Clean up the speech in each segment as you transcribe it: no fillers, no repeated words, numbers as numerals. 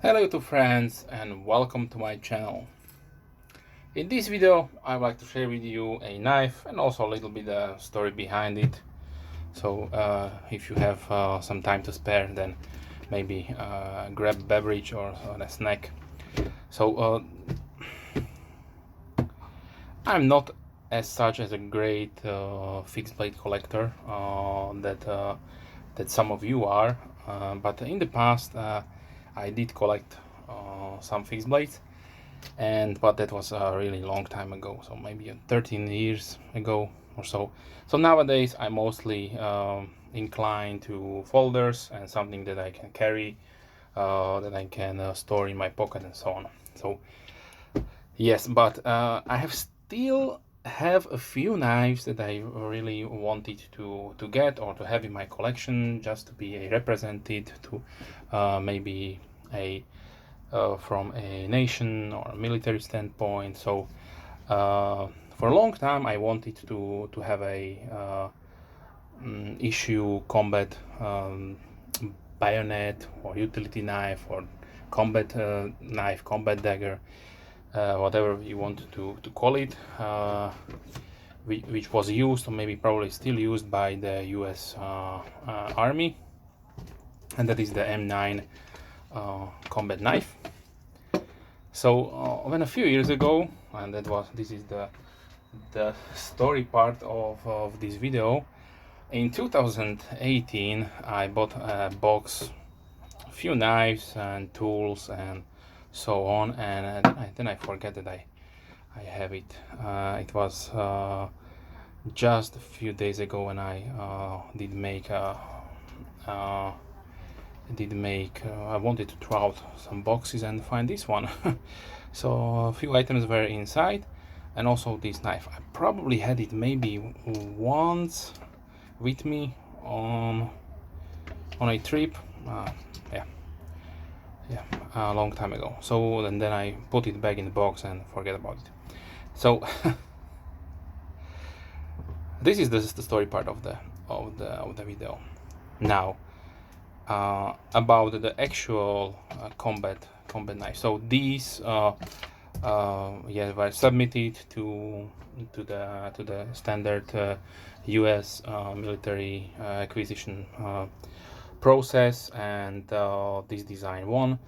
Hello YouTube friends and welcome to my channel. In this video I would like to share with you a knife and also a little bit of story behind it. So if you have some time to spare, then maybe grab a beverage or a snack. So I'm not as such as a great fixed blade collector that some of you are, but in the past I did collect some fixed blades, but that was a really long time ago, so maybe 13 years ago or so. So nowadays I'm mostly inclined to folders and something that I can carry, that I can store in my pocket and so on. So yes, but I still have a few knives that I really wanted to get or to have in my collection, just to be represented to maybe from a nation or a military standpoint. So for a long time I wanted to have a issue combat bayonet or utility knife or combat knife, combat dagger, whatever you want to call it, which was used or maybe probably still used by the US Army, and that is the M9 combat knife. So when a few years ago, and this is the story part of this video, in 2018 I bought a box, a few knives and tools and so on, and then I forget that I have it. It was just a few days ago when I did make I wanted to throw out some boxes and find this one. So a few items were inside, and also this knife. I probably had it maybe once with me on a trip. A long time ago. So and then I put it back in the box and forget about it. So this is the story part of the video. Now about the actual combat knife. So these were submitted to the standard US military acquisition process, and this design won.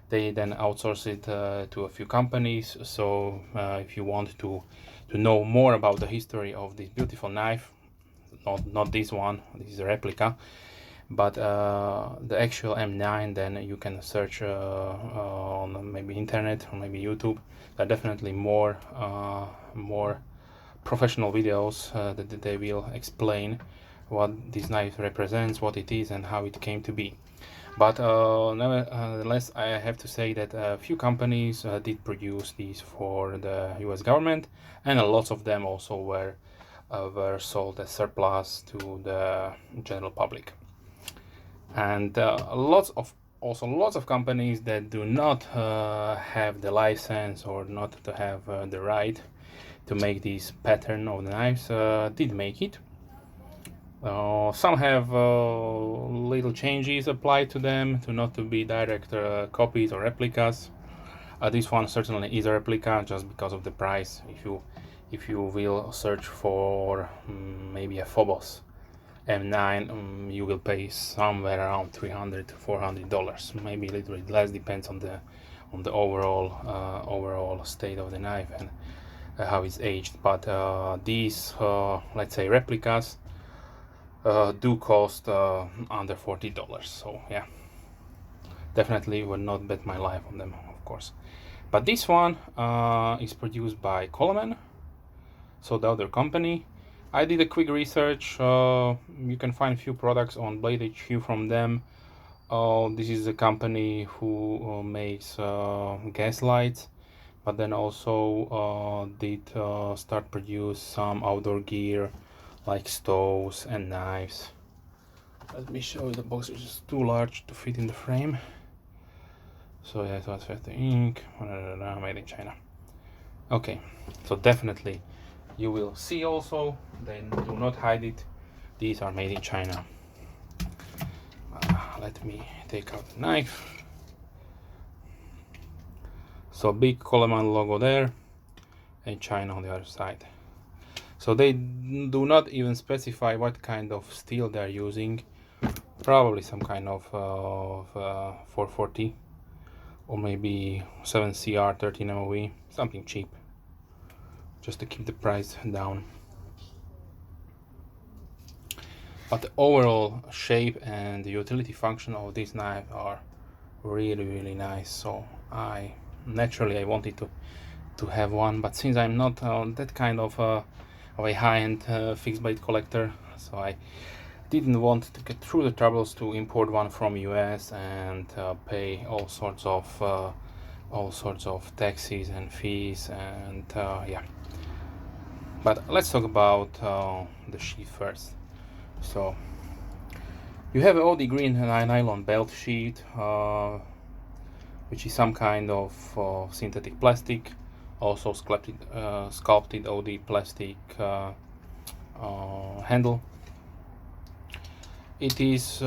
They then outsourced it to a few companies. So if you want to know more about the history of this beautiful knife, not this one, this is a replica, but the actual M9, then you can search on maybe internet or maybe YouTube. There are definitely more professional videos that they will explain what this knife represents, what it is, and how it came to be. But nevertheless, I have to say that a few companies did produce these for the US government, and lots of them also were sold as surplus to the general public. And lots of companies that do not have the license or not to have the right to make this pattern of the knives did make it. Some have little changes applied to them to not to be direct copies or replicas. This one certainly is a replica just because of the price. If you will search for maybe a Phrobis M9, you will pay somewhere around $300 to $400, maybe a little bit less, depends on the overall state of the knife and how it's aged. But these let's say replicas do cost under $40. So yeah, definitely would not bet my life on them, of course. But this one is produced by Coleman, so the other company. I did a quick research. You can find a few products on Blade HQ from them. This is a company who makes gas lights, but then also did start produce some outdoor gear like stoves and knives. Let me show you the box, which is too large to fit in the frame. So yeah, so that's the ink, made in China. Okay, so definitely you will see also, they do not hide it, these are made in China. Let me take out the knife. So big Coleman logo there and China on the other side. So they do not even specify what kind of steel they're using. Probably some kind of 440 or maybe 7CR 13 MOE, something cheap, just to keep the price down. But the overall shape and the utility function of this knife are really nice. So I wanted to have one, but since I'm not that kind of a high-end fixed blade collector, so I didn't want to get through the troubles to import one from US and pay all sorts of taxes and fees, and yeah. But let's talk about the sheath first. So you have an OD green nylon belt sheath, which is some kind of synthetic plastic, also sculpted OD plastic handle. It is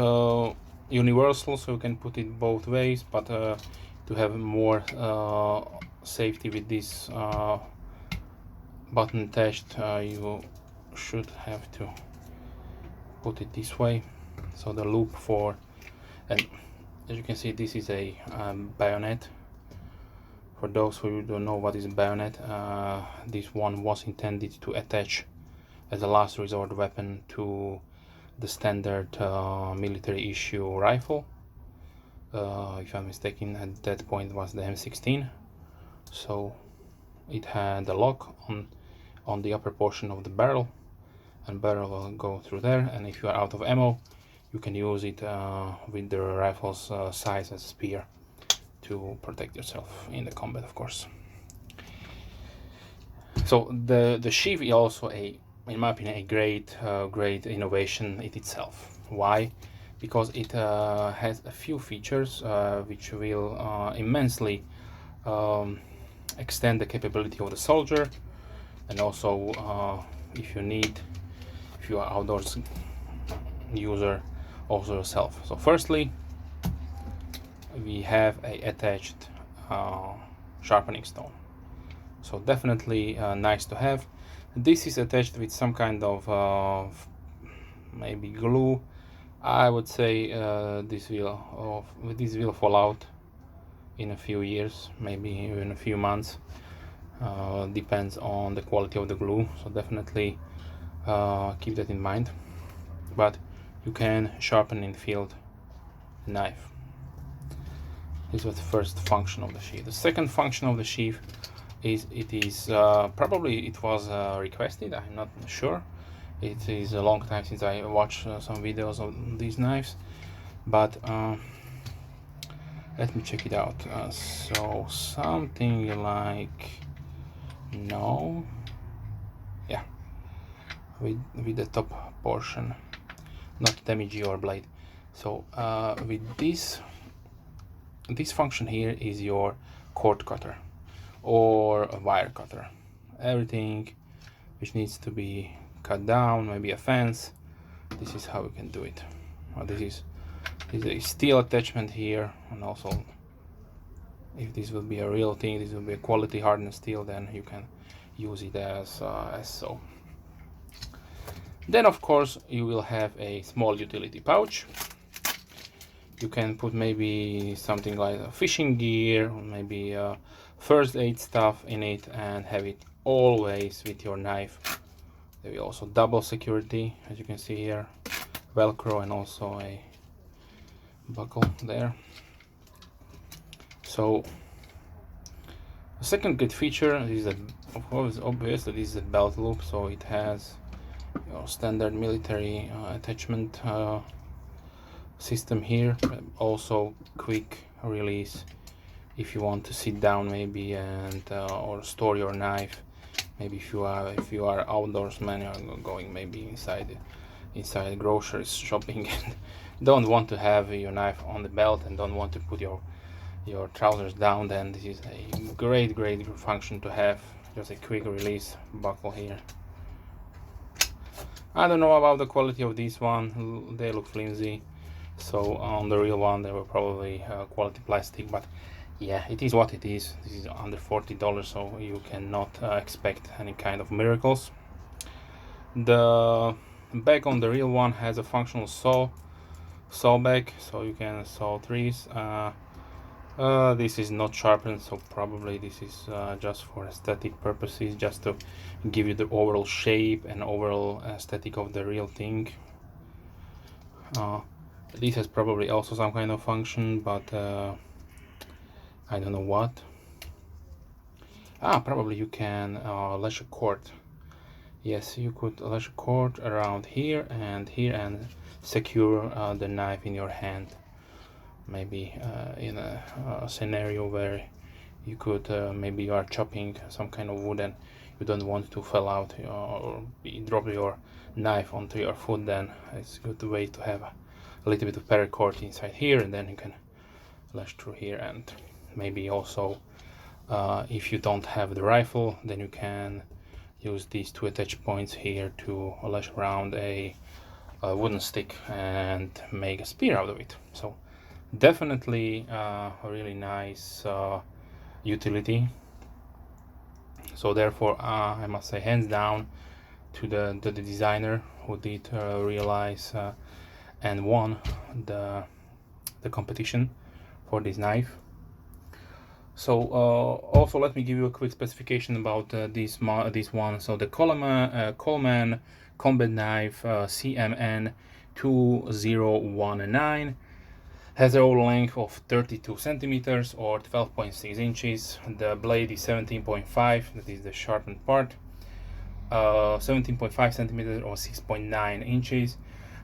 universal, so you can put it both ways, but to have more safety with this button attached, you should have to put it this way. So the loop for, and as you can see, this is a bayonet. For those who don't know what is a bayonet, this one was intended to attach as a last resort weapon to the standard military issue rifle. If I'm mistaken, at that point was the M16. So it had a lock on the upper portion of the barrel, and barrel will go through there, and if you are out of ammo, you can use it with the rifle's size as a spear to protect yourself in the combat, of course. So the sheath is also in my opinion, a great innovation in itself. Why? Because it has a few features which will immensely extend the capability of the soldier, and also if you are outdoors user, also yourself. So firstly, we have a attached sharpening stone, so definitely nice to have. This is attached with some kind of maybe glue. I would say this will fall out in a few years, maybe even a few months. Depends on the quality of the glue, so definitely keep that in mind. But you can sharpen in field the knife. This was the first function of the sheath. The second function of the sheath is probably it was requested, I'm not sure. It is a long time since I watched some videos of these knives, but let me check it out. So something like, no, yeah, with the top portion, not damage your blade. So with this function here is your cord cutter or a wire cutter. Everything which needs to be cut down, maybe a fence, this is how we can do it. This is a steel attachment here, and also if this will be a real thing, this will be a quality hardened steel, then you can use it as so. Then of course you will have a small utility pouch. You can put maybe something like fishing gear, or maybe first aid stuff in it, and have it always with your knife. There will also double security, as you can see here, Velcro, and also a buckle there. So the second good feature is that, of course, obviously this is a belt loop, so it has your standard military attachment system here, also quick release if you want to sit down maybe and or store your knife. Maybe if you are outdoorsman, you're going maybe inside grocery shopping and don't want to have your knife on the belt and don't want to put your trousers down, then this is a great function to have. Just a quick release buckle here. I don't know about the quality of this one, they look flimsy, so on the real one they were probably quality plastic, but yeah, it is what it is. This is under $40, so you cannot expect any kind of miracles. The back on the real one has a functional sawback, so you can saw trees. This is not sharpened, so probably this is just for aesthetic purposes, just to give you the overall shape and overall aesthetic of the real thing. This has probably also some kind of function, but I don't know what. Probably you can lash a cord. Yes, you could lash a cord around here and secure the knife in your hand. Maybe in a scenario where you could maybe you are chopping some kind of wood and you don't want to fall out or drop your knife onto your foot, then it's a good way to have a little bit of paracord inside here, and then you can lash through here. And maybe also if you don't have the rifle, then you can use these two attach points here to lash around a wooden stick and make a spear out of it. So definitely a really nice utility. So therefore I must say hands down to the designer who did realize and won the competition for this knife. So also let me give you a quick specification about this one. So the Coleman combat knife CMN 2019 has a roll length of 32 centimeters or 12.6 inches. The blade is 17.5, that is the sharpened part, 17.5 centimeters or 6.9 inches.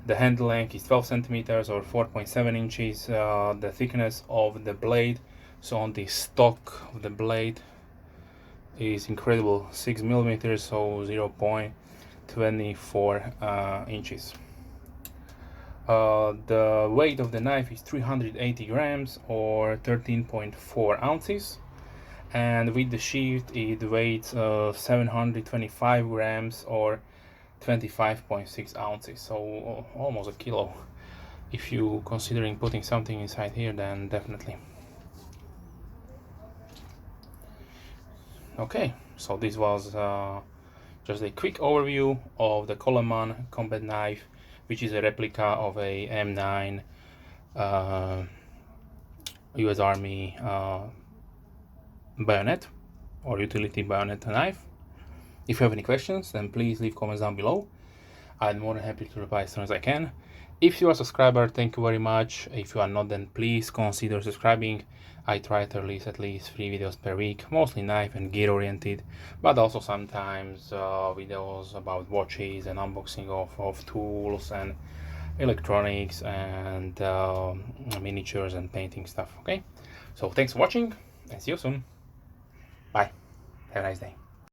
The handle length is 12 centimeters or 4.7 inches. The thickness of the blade, so on the stock of the blade, is incredible, 6 millimeters, so 0.24 inches. The weight of the knife is 380 grams or 13.4 ounces, and with the sheath it weighs 725 grams or 25.6 ounces, so almost a kilo. If you considering putting something inside here, then definitely. Okay, so this was just a quick overview of the Coleman combat knife, which is a replica of a M9 US Army bayonet or utility bayonet knife. If you have any questions, then please leave comments down below. I'm more than happy to reply as soon as I can. If you are a subscriber, thank you very much. If you are not, then please consider subscribing. I try to release at least 3 videos per week, mostly knife and gear oriented, but also sometimes videos about watches and unboxing of tools and electronics and miniatures and painting stuff. Okay, so thanks for watching and see you soon. Bye. Have a nice day.